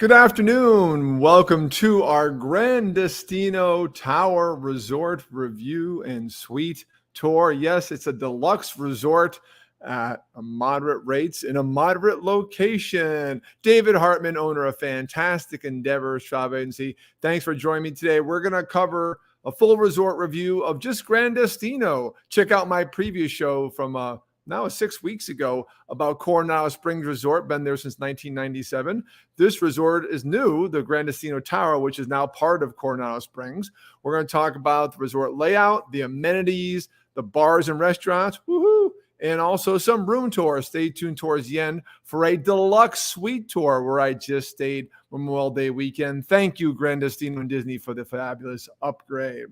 Good afternoon. Welcome to our Gran Destino Tower Resort Review and Suite Tour. Yes, it's a deluxe resort at moderate rates in a moderate location. David Hartman, owner of Fantastic Endeavors Travel Agency. Thanks for joining me today. We're going to cover a full resort review of just Gran Destino. Check out my previous show from now 6 weeks ago about Coronado Springs Resort. Been there since 1997. This resort is new, the Gran Destino Tower, which is now part of Coronado Springs. We're going to talk about the resort layout, the amenities, the bars and restaurants, woohoo, and also some room tours. Stay tuned towards the end for a deluxe suite tour where I just stayed Memorial Day weekend. Thank you, Gran Destino and Disney, for the fabulous upgrade.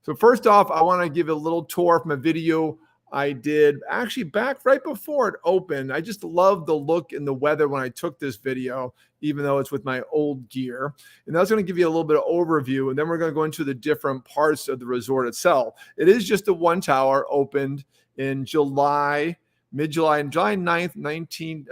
So first off, I want to give a little tour from a video I did actually back right before it opened. I just love the look and the weather when I took this video, even though it's with my old gear. And that's going to give you a little bit of overview. And then we're going to go into the different parts of the resort itself. It is just a one tower, opened in July, mid-July, and July 9th,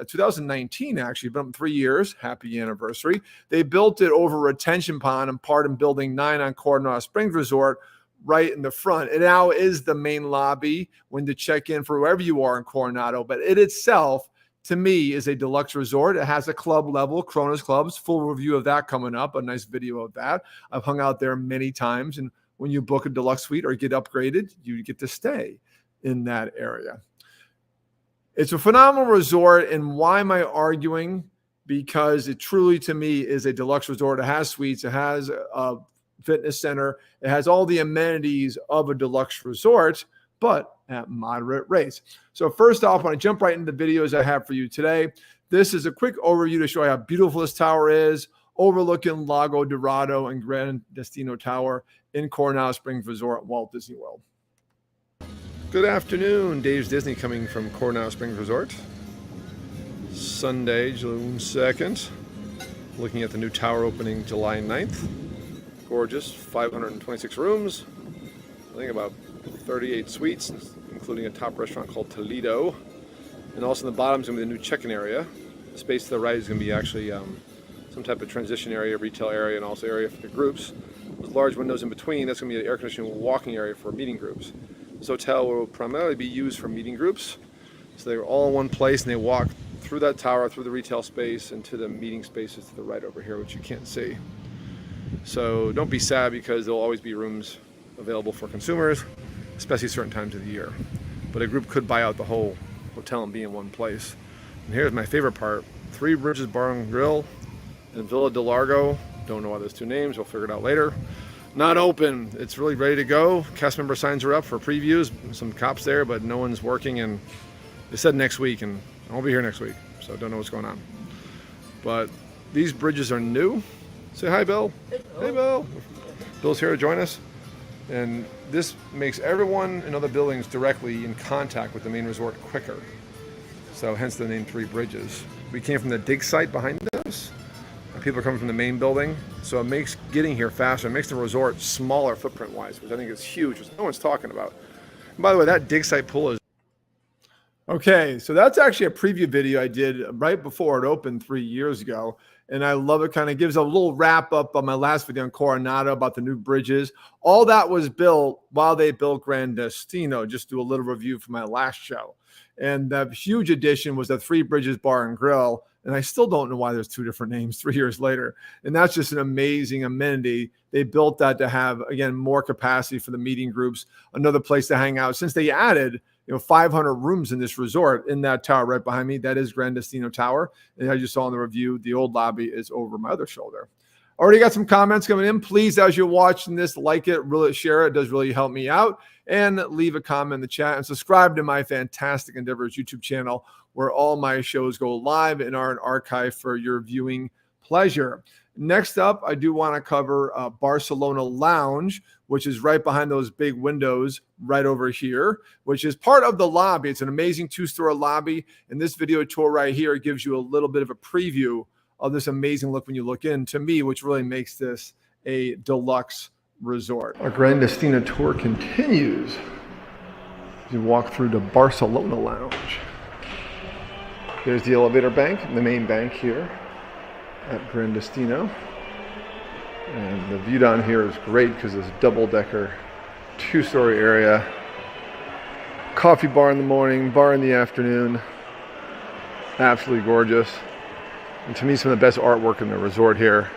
2019, actually, been 3 years. Happy anniversary. They built it over a retention pond and part in Building 9 on Coronado Springs Resort, right in the front. It now is the main lobby when to check in for wherever you are in Coronado, but it itself, to me, is a deluxe resort. It has a club level, Kronos Clubs, full review of that coming up, a nice video of that. I've hung out there many times, and when you book a deluxe suite or get upgraded, you get to stay in that area. It's a phenomenal resort, and why am I arguing? Because it truly, to me, is a deluxe resort. It has suites, it has a fitness center. It has all the amenities of a deluxe resort, but at moderate rates. So first off, I want to jump right into the videos I have for you today. This is a quick overview to show you how beautiful this tower is, overlooking Lago Dorado and Gran Destino Tower in Coronado Springs Resort, Walt Disney World. Good afternoon. Dave's Disney coming from Coronado Springs Resort. Sunday, June 2nd. Looking at the new tower opening July 9th. Gorgeous, 526 rooms, I think about 38 suites, including a top restaurant called Toledo. And also in the bottom is going to be the new check-in area. The space to the right is going to be actually some type of transition area, retail area, and also area for the groups. Those large windows in between, that's going to be an air conditioning walking area for meeting groups. This hotel will primarily be used for meeting groups. So they're all in one place and they walk through that tower, through the retail space, and to the meeting spaces to the right over here, which you can't see. So don't be sad because there'll always be rooms available for consumers, especially certain times of the year. But a group could buy out the whole hotel and be in one place. And here's my favorite part. Three Bridges Bar and Grill in Villa del Largo. Don't know why those two names, we'll figure it out later. Not open. It's really ready to go. Cast member signs are up for previews. Some cops there, but no one's working, and they said next week, and I won't be here next week, so don't know what's going on. But these bridges are new. Say hi, Bill. Hey, Bill. Bill's here to join us. And this makes everyone in other buildings directly in contact with the main resort quicker. So hence the name Three Bridges. We came from the dig site behind us. People are coming from the main building. So it makes getting here faster. It makes the resort smaller footprint-wise, which I think is huge, which no one's talking about. And by the way, that dig site pool is... Okay, so that's actually a preview video I did right before it opened 3 years ago. And I love it. Kind of gives a little wrap up on my last video on Coronado about the new bridges. All that was built while they built Gran Destino. Just do a little review for my last show. And the huge addition was the Three Bridges Bar and Grill. And I still don't know why there's two different names 3 years later. And that's just an amazing amenity. They built that to have, again, more capacity for the meeting groups, another place to hang out. Since they added 500 rooms in this resort in that tower right behind me. That is Gran Destino Tower. And as you saw in the review, the old lobby is over my other shoulder. Already got some comments coming in. Please, as you're watching this, like it, really share it. It does really help me out. And leave a comment in the chat and subscribe to my Fantastic Endeavors YouTube channel, where all my shows go live and are an archive for your viewing pleasure. Next up, I do want to cover Barcelona Lounge, which is right behind those big windows right over here, which is part of the lobby. It's an amazing two-story lobby. And this video tour right here gives you a little bit of a preview of this amazing look when you look in, to me, which really makes this a deluxe resort. Our Gran Destino tour continues. You walk through the Barcelona Lounge. There's the elevator bank, the main bank here. at Gran Destino. And the view down here is great because it's a double-decker, two-story area. Coffee bar in the morning, bar in the afternoon. Absolutely gorgeous. And to me, some of the best artwork in the resort here.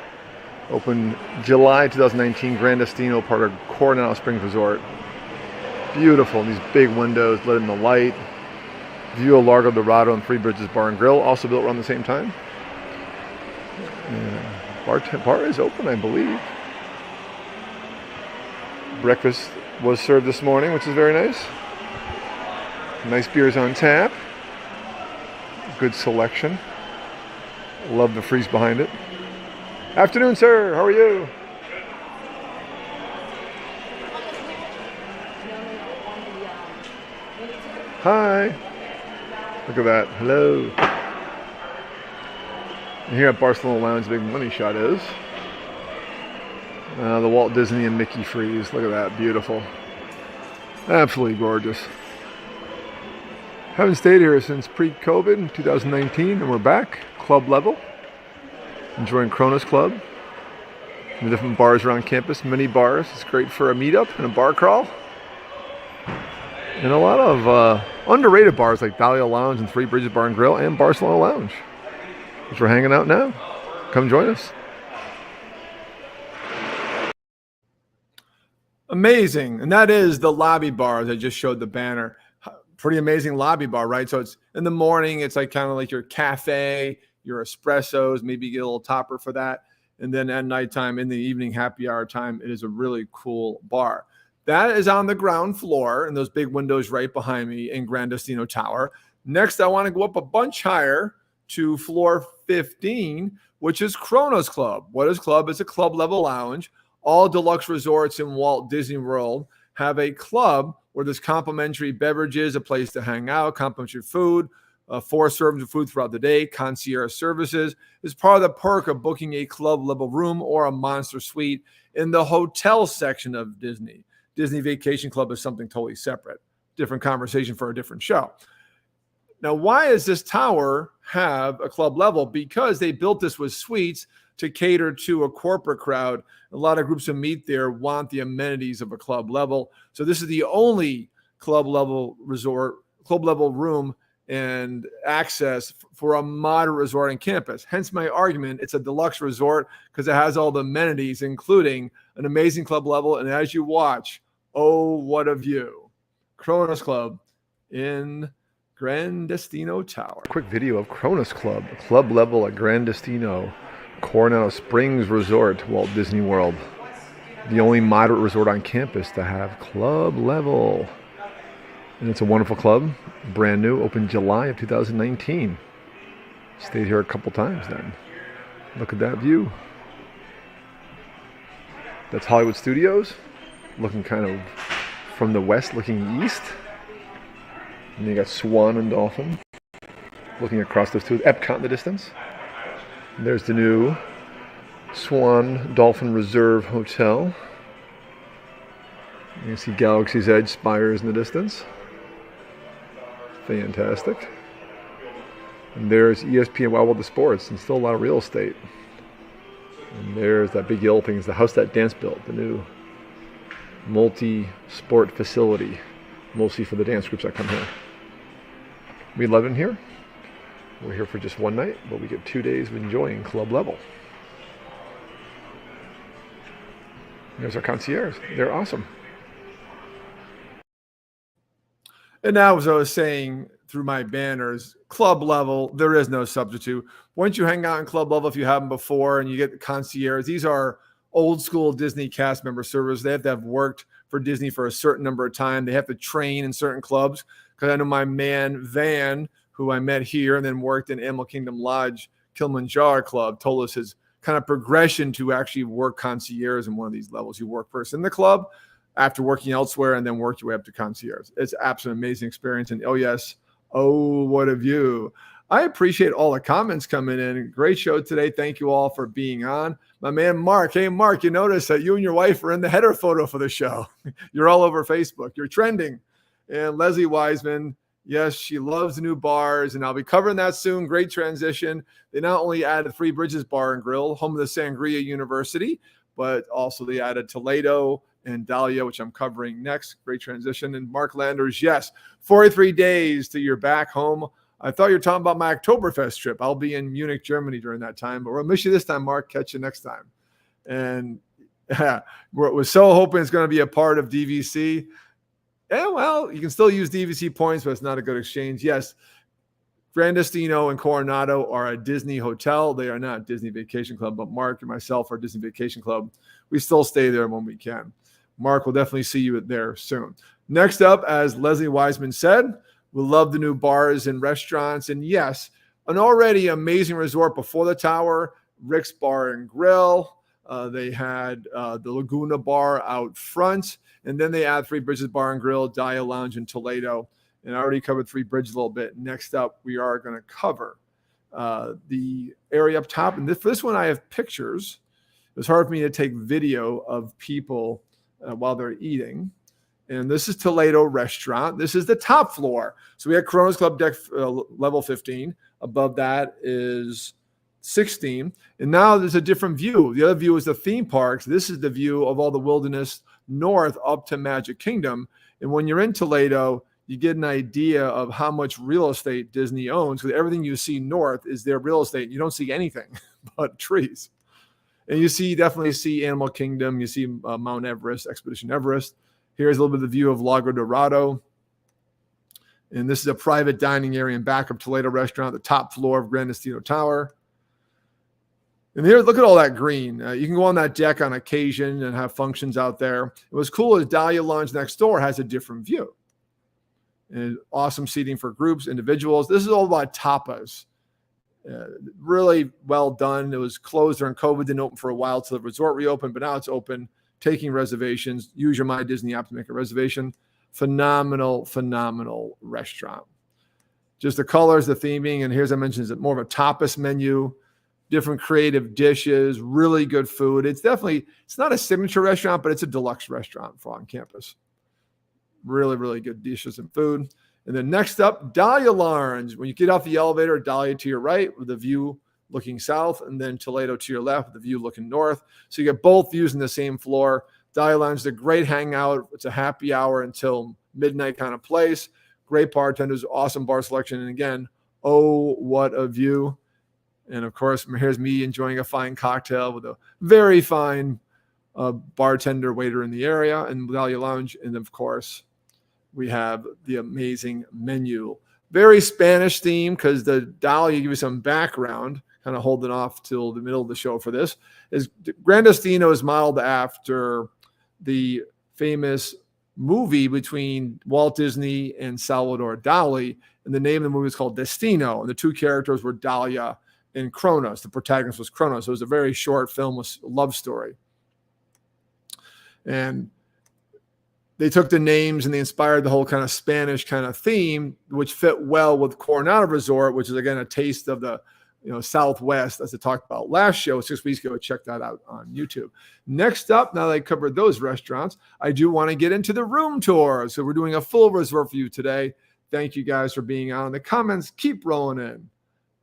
Opened July 2019, Gran Destino, part of Coronado Springs Resort. Beautiful, these big windows let in the light. View of Largo Dorado and Three Bridges Bar and Grill, also built around the same time. Bar is open, I believe. Breakfast was served this morning, which is very nice. Nice beers on tap. Good selection. Love the frieze behind it. Afternoon, sir. How are you? Hi. Look at that. Hello. And here at Barcelona Lounge, the big money shot is the Walt Disney and Mickey frieze. Look at that. Beautiful. Absolutely gorgeous. Haven't stayed here since pre-COVID in 2019, and we're back, club level. Enjoying Kronos Club. The different bars around campus, many bars. It's great for a meetup and a bar crawl. And a lot of underrated bars like Dahlia Lounge and Three Bridges Bar and Grill and Barcelona Lounge, which we're hanging out now. Come join us. Amazing. And that is the lobby bar that I just showed the banner. Pretty amazing lobby bar, right? So it's in the morning, it's like kind of like your cafe, your espressos, maybe you get a little topper for that. And then at nighttime, in the evening, happy hour time, it is a really cool bar. That is on the ground floor, and those big windows right behind me in Gran Destino Tower. Next, I want to go up a bunch higher to floor 15, which is Kronos Club. What is Club? It's a club level lounge. All deluxe resorts in Walt Disney World have a club where there's complimentary beverages, a place to hang out, complimentary food, 4 servings of food throughout the day, concierge services. Is part of the perk of booking a club level room or a monster suite in the hotel section of Disney. Disney Vacation Club is something totally separate. Different conversation for a different show. Now, why does this tower have a club level? Because they built this with suites to cater to a corporate crowd. A lot of groups who meet there want the amenities of a club level. So this is the only club level resort, club level room and access for a moderate resort on campus. Hence my argument, it's a deluxe resort because it has all the amenities, including an amazing club level. And as you watch, oh, what a view. Kronos Club in Gran Destino Tower. Quick video of Kronos Club, club level at Gran Destino, Coronado Springs Resort, Walt Disney World. The only moderate resort on campus to have club level. And it's a wonderful club, brand new, opened July of 2019. Stayed here a couple times then. Look at that view. That's Hollywood Studios, looking kind of from the west, looking east. And you got Swan and Dolphin, looking across those two, Epcot in the distance. And there's the new Swan Dolphin Reserve Hotel. You can see Galaxy's Edge spires in the distance. Fantastic. And there's ESPN Wild World of Sports, and still a lot of real estate. And there's that big yellow thing, is the house that Dance built, the new multi-sport facility, mostly for the dance groups that come here. We love it here. We're here for just one night, but we get 2 days of enjoying club level. There's our concierge. They're awesome. And now, as I was saying through my banners, club level, there is no substitute. Once you hang out in club level, if you haven't before, and you get the concierge, these are old school Disney cast member servers. They have to have worked for Disney for a certain number of time. They have to train in certain clubs. Because I know my man, Van, who I met here and then worked in Animal Kingdom Lodge, Kilimanjaro Club, told us his kind of progression to actually work concierge in one of these levels. You work first in the club, after working elsewhere, and then work your way up to concierge. It's absolutely amazing experience. And oh yes, oh, what a view. I appreciate all the comments coming in. Great show today. Thank you all for being on. My man, Mark. Hey, Mark, you notice that you and your wife are in the header photo for the show. You're all over Facebook. You're trending. And Leslie Wiseman, Yes, she loves the new bars, and I'll be covering that soon. Great transition. They not only added Three Bridges Bar and Grill, home of the Sangria University, but also they added Toledo and Dahlia, which I'm covering next. Great transition. And Mark Landers, yes, 43 days to your back home. I thought you were talking about my Oktoberfest trip. I'll be in Munich, Germany during that time, but we'll miss you this time, Mark. Catch you next time. And we're so hoping it's going to be a part of DVC. Yeah, well, you can still use DVC points, but it's not a good exchange. Yes, Gran Destino and Coronado are a Disney hotel. They are not Disney Vacation Club, but Mark and myself are Disney Vacation Club. We still stay there when we can. Mark will definitely see you there soon. Next up, as Leslie Wiseman said, we love the new bars and restaurants. And yes, an already amazing resort before the tower, Rick's Bar and Grill. They had the Laguna Bar out front. And then they add Three Bridges Bar and Grill, Dahlia Lounge in Toledo. And I already covered Three Bridges a little bit. Next up, we are going to cover the area up top. And for this one, I have pictures. It was hard for me to take video of people while they're eating. And this is Toledo Restaurant. This is the top floor. So we had Corona's Club Deck level 15. Above that is 16. And now there's a different view. The other view is the theme parks. This is the view of all the wilderness north up to Magic Kingdom. And when you're in Toledo, you get an idea of how much real estate Disney owns, because everything you see north is their real estate. You don't see anything but trees. And you definitely see Animal Kingdom. You see Mount Everest, Expedition Everest. Here's a little bit of the view of Lago Dorado. And this is a private dining area in back of Toledo Restaurant, the top floor of Gran Destino Tower. And here, look at all that green. You can go on that deck on occasion and have functions out there. What's cool is Dahlia Lounge next door has a different view. And awesome seating for groups, individuals. This is all about tapas. Really well done. It was closed during COVID, didn't open for a while till the resort reopened, but now it's open, taking reservations. Use your My Disney app to make a reservation. Phenomenal, phenomenal restaurant. Just the colors, the theming, and here's I mentioned, is it more of a tapas menu, different creative dishes, really good food. It's not a signature restaurant, but it's a deluxe restaurant for on campus. Really, really good dishes and food. And then next up, Dahlia Lounge. When you get off the elevator, Dahlia to your right with the view looking south, and then Toledo to your left with the view looking north. So you get both views in the same floor. Dahlia Lounge is a great hangout. It's a happy hour until midnight kind of place. Great bartenders, awesome bar selection. And again, oh, what a view. And of course, here's me enjoying a fine cocktail with a very fine bartender waiter in the area and Dahlia Lounge. And of course, we have the amazing menu. Very Spanish theme because the Dahlia, give you some background, kind of holding off till the middle of the show for this, is Gran Destino is modeled after the famous movie between Walt Disney and Salvador Dali. And the name of the movie is called Destino. And the two characters were Dahlia and Kronos. The protagonist was Kronos. So it was a very short film with a love story. And they took the names and they inspired the whole kind of Spanish kind of theme, which fit well with Coronado Resort, which is, again, a taste of the Southwest, as I talked about last show 6 weeks ago. Check that out on YouTube. Next up, now that I covered those restaurants, I do want to get into the room tour. So we're doing a full resort for you today. Thank you guys for being on. The comments keep rolling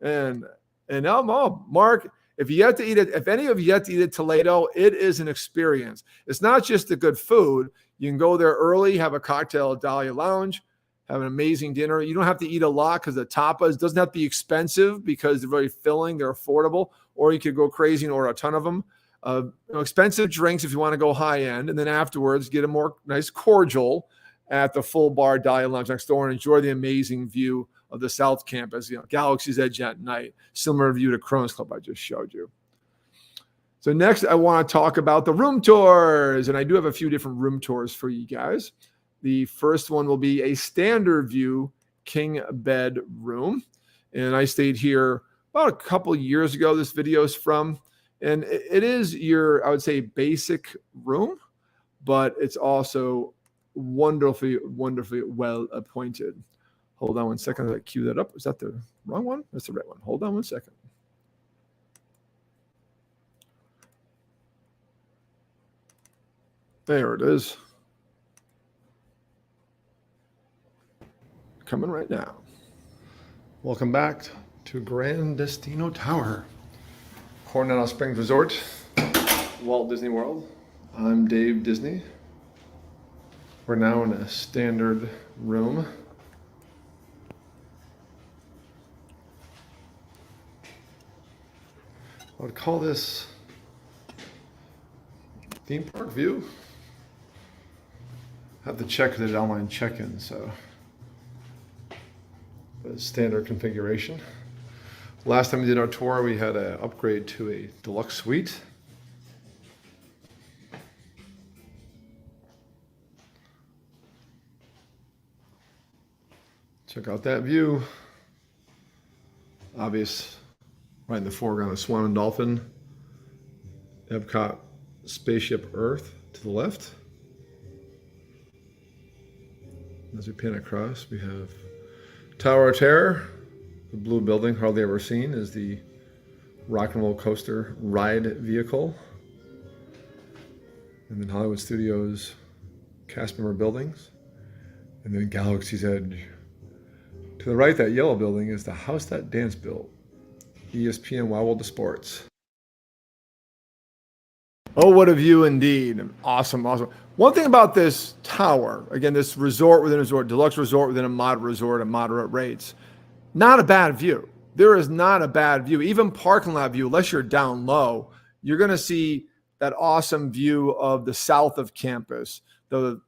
in. And Mark, if you have to eat it, if any of you yet to eat at Toledo, it is an experience. It's not just the good food. You can go there early, have a cocktail at Dahlia Lounge, have an amazing dinner. You don't have to eat a lot because the tapas doesn't have to be expensive because they're very filling. They're affordable. Or you could go crazy and order a ton of them. Expensive drinks if you want to go high end. And then afterwards, get a more nice cordial at the full bar Dahlia Lounge next door and enjoy the amazing view of the South Campus, Galaxy's Edge at night. Similar view to Kronos Club I just showed you. So next, I want to talk about the room tours. And I do have a few different room tours for you guys. The first one will be a standard view king bed room. And I stayed here about a couple years ago. This video is from. And it is your, I would say, basic room, but it's also wonderfully, wonderfully well appointed. Hold on one second. I cue that up. Is that the wrong one? That's the right one. Hold on one second. There it is. Coming right now. Welcome back to Gran Destino Tower, Coronado Springs Resort, Walt Disney World. I'm Dave Disney. We're now in a standard room. I would call this theme park view. I have to check the online check-in, so but it's standard configuration. Last time we did our tour, we had an upgrade to a deluxe suite. Check out that view. Obvious, right in the foreground, a swan and dolphin. Epcot spaceship Earth to the left. As we pan across, we have Tower of Terror, the blue building, hardly ever seen, is the rock and roll coaster ride vehicle. And then Hollywood Studios cast member buildings. And then Galaxy's Edge. To the right, that yellow building is the house that Dance built. ESPN Wild World of Sports. Oh, what a view indeed. Awesome, awesome. One thing about this tower, again, this resort within a resort, deluxe resort within a moderate resort at moderate rates, not a bad view. There is not a bad view. Even parking lot view, unless you're down low, you're going to see that awesome view of the south of campus. It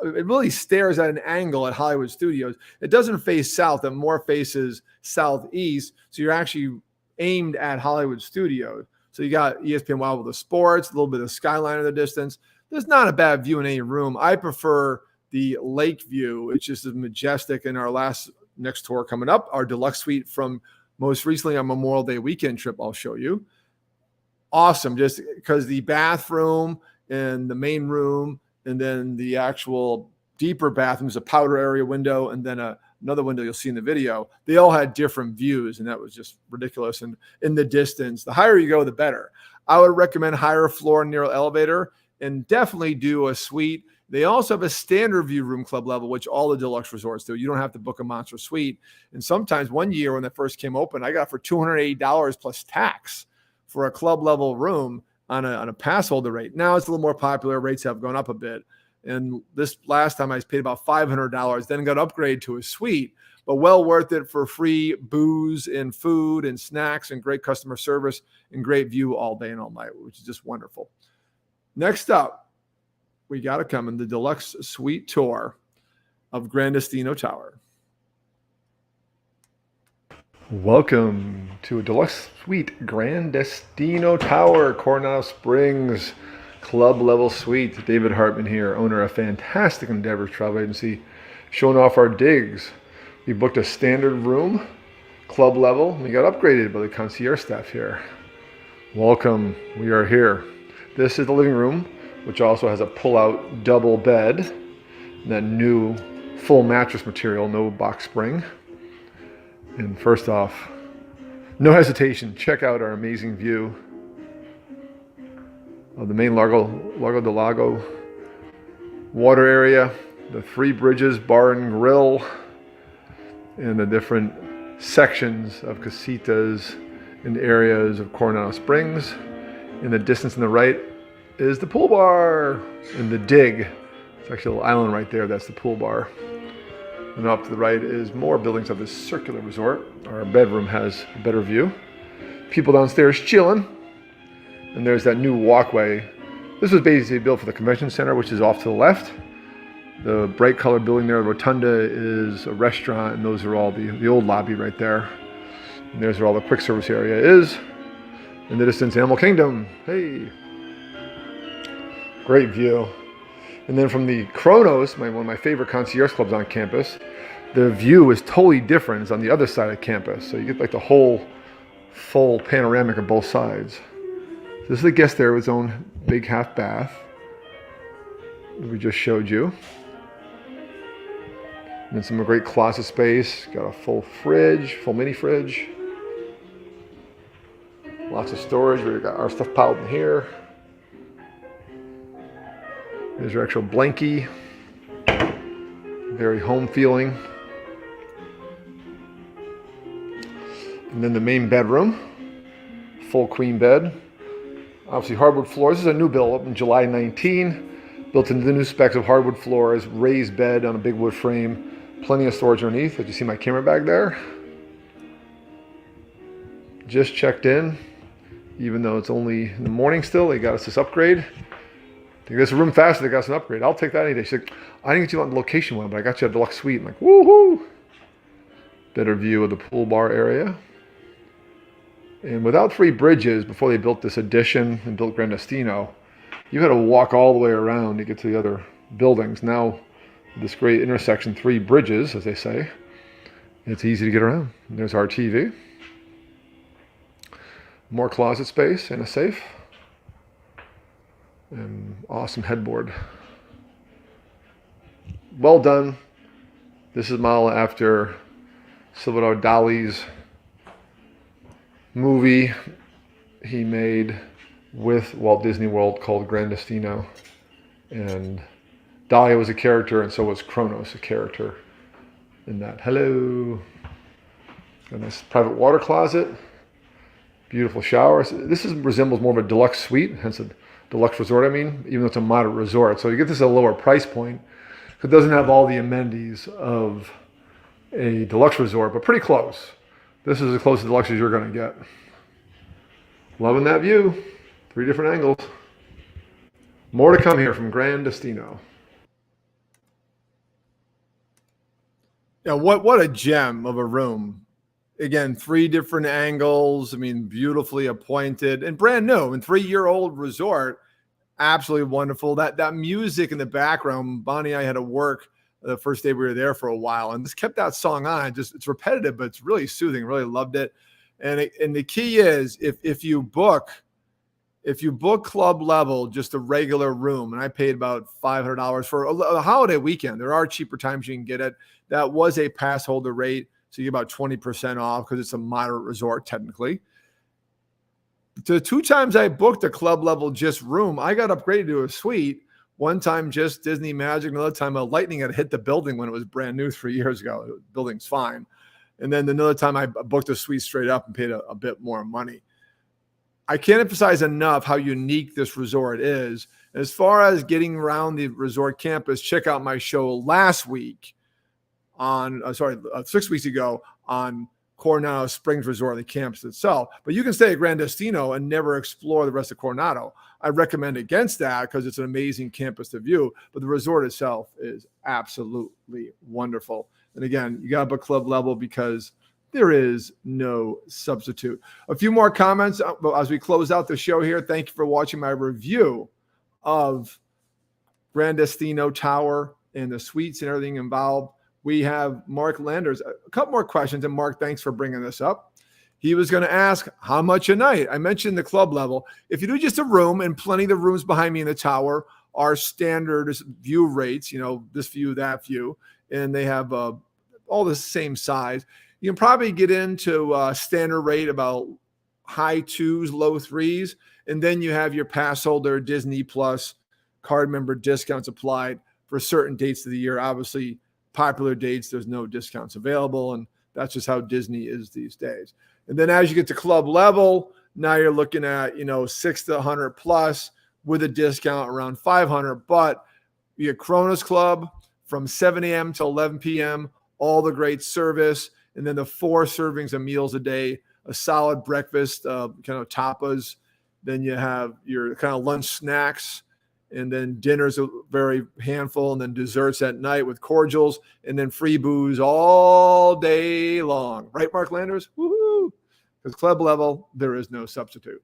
really stares at an angle at Hollywood Studios. It doesn't face south, it more faces southeast. So you're actually aimed at Hollywood Studios. So you got ESPN Wild World of Sports, a little bit of skyline in the distance. There's not a bad view in any room. I prefer the lake view. It's just as majestic. In our next tour coming up, our deluxe suite from most recently on Memorial Day weekend trip, I'll show you. Awesome, just because the bathroom and the main room and then the actual deeper bathroom is a powder area window and then another window you'll see in the video. They all had different views, and that was just ridiculous. And in the distance, the higher you go, the better. I would recommend higher floor near elevator and definitely do a suite. They also have a standard view room club level, which all the deluxe resorts do. You don't have to book a monster suite. And sometimes one year when they first came open, I got it for $280 plus tax for a club level room on a pass holder rate. Now it's a little more popular. Rates have gone up a bit. And this last time I paid about $500, then got upgraded to a suite, but well worth it for free booze and food and snacks and great customer service and great view all day and all night, which is just wonderful. Next up, we got to come in the deluxe suite tour of Gran Destino Tower. Welcome to a deluxe suite, Gran Destino Tower, Coronado Springs club level suite. David Hartman here, owner of Fantastic Endeavors Travel Agency, showing off our digs. We booked a standard room, club level. We got upgraded by the concierge staff here. Welcome, we are here. This is the living room, which also has a pull-out double bed, and that new full mattress material, no box spring. And first off, no hesitation, check out our amazing view of the main Largo del Lago water area, the three bridges, bar and grill, and the different sections of casitas and areas of Coronado Springs. In the distance on the right is the pool bar and the dig. It's actually a little island right there. That's the pool bar. And off to the right is more buildings of this circular resort. Our bedroom has a better view. People downstairs chilling. And there's that new walkway. This was basically built for the convention center, which is off to the left. The bright colored building there, the rotunda, is a restaurant, and those are all the old lobby right there. And there's where all the quick service area is. In the distance, Animal Kingdom. Hey. Great view. And then from the Kronos, one of my favorite concierge clubs on campus, the view is totally different. It's on the other side of campus. So you get like the whole full panoramic of both sides. This is the guest area with its own big half bath that we just showed you. And then some great closet space. Got a full fridge, full mini fridge. Lots of storage. We've got our stuff piled in here. There's your actual blankie. Very home feeling. And then the main bedroom, full queen bed. Obviously hardwood floors. This is a new build up in July 19. Built into the new specs of hardwood floors, raised bed on a big wood frame, plenty of storage underneath. Did you see my camera bag there? Just checked in, even though it's only in the morning still. They got us this upgrade. They got us a room faster, they got us an upgrade. I'll take that any day. She's like, I didn't get you on the location one, but I got you a deluxe suite. I'm like, woohoo! Better view of the pool bar area. And without 3 bridges, before they built this addition and built Gran Destino, you had to walk all the way around to get to the other buildings. Now, this great intersection, 3 bridges, as they say, it's easy to get around. And there's our TV. More closet space and a safe. And awesome headboard. Well done. This is modeled after Salvador Dali's movie he made with Walt Disney World called Gran Destino. And Dali was a character, and so was Kronos a character in that. Hello. Got a nice private water closet. Beautiful shower. This resembles more of a deluxe suite, hence a deluxe resort, even though it's a moderate resort. So you get this at a lower price point. It doesn't have all the amenities of a deluxe resort, but pretty close. This is as close to deluxe as you're going to get. Loving that view. 3 different angles. More to come here from Gran Destino. Yeah, what a gem of a room. Again, 3 different angles. Beautifully appointed and brand new and 3-year-old resort. Absolutely wonderful. That music in the background. Bonnie and I had to work the first day we were there for a while, and just kept that song on. It's repetitive, but it's really soothing. Really loved it. And the key is if you book club level, just a regular room, and I paid about $500 for a holiday weekend. There are cheaper times you can get it. That was a pass holder rate. So you get about 20% off because it's a moderate resort technically. The 2 times I booked a club level just room, I got upgraded to a suite. One time just Disney Magic, another time a lightning had hit the building when it was brand new 3 years ago. The building's fine. And then another time I booked a suite straight up and paid a bit more money. I can't emphasize enough how unique this resort is. As far as getting around the resort campus, check out my show last week on 6 weeks ago on Coronado Springs Resort, the campus itself. But you can stay at Gran Destino and never explore the rest of Coronado. I recommend against that because it's an amazing campus to view, but the resort itself is absolutely wonderful. And again, you got to book club level because there is no substitute. A few more comments as we close out the show here. Thank you for watching my review of Gran Destino Tower and the suites and everything involved. We have Mark Landers. A couple more questions. And Mark, thanks for bringing this up. He was going to ask, how much a night? I mentioned the club level. If you do just a room, and plenty of the rooms behind me in the tower are standard view rates, this view, that view, and they have all the same size. You can probably get into standard rate about high 2s, low 3s. And then you have your pass holder, Disney Plus, card member discounts applied for certain dates of the year. Obviously, popular dates, there's no discounts available, and that's just how Disney is these days. And then as you get to club level, now you're looking at 6 to 100 plus with a discount around 500. But you get Kronos Club from 7 a.m. to 11 p.m., all the great service, and then the 4 servings of meals a day, a solid breakfast, kind of tapas. Then you have your kind of lunch snacks, and then dinner's a very handful, and then desserts at night with cordials, and then free booze all day long. Right, Mark Landers? Woohoo! Because club level, there is no substitute.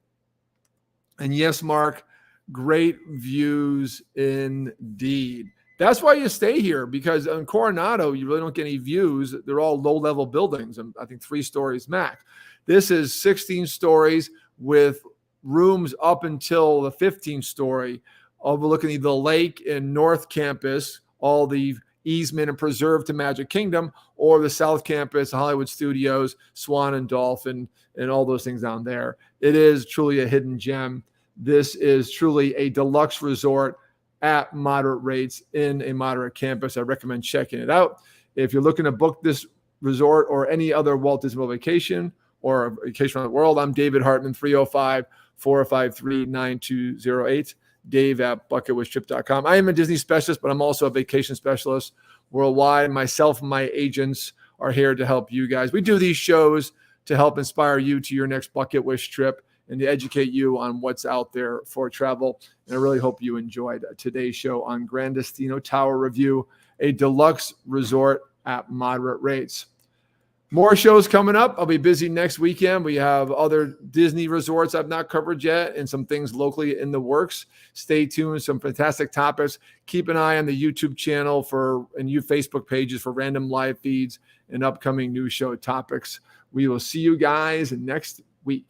And yes, Mark, great views indeed. That's why you stay here, because in Coronado, you really don't get any views. They're all low-level buildings, and I think 3 stories max. This is 16 stories with rooms up until the 15th story, overlooking the lake and North Campus, all the easement and preserve to Magic Kingdom, or the South Campus, Hollywood Studios, Swan and Dolphin, and all those things down there. It is truly a hidden gem. This is truly a deluxe resort at moderate rates in a moderate campus. I recommend checking it out. If you're looking to book this resort or any other Walt Disney World vacation, or a vacation around the world, I'm David Hartman, 305-453-9208. Dave at bucketwishtrip.com. I am a Disney specialist, but I'm also a vacation specialist worldwide. Myself and my agents are here to help you guys. We do these shows to help inspire you to your next bucket wish trip and to educate you on what's out there for travel. And I really hope you enjoyed today's show on Gran Destino Tower Review, a deluxe resort at moderate rates. More shows coming up. I'll be busy next weekend. We have other Disney resorts I've not covered yet and some things locally in the works. Stay tuned. Some fantastic topics. Keep an eye on the YouTube channel and Facebook pages for random live feeds and upcoming new show topics. We will see you guys next week.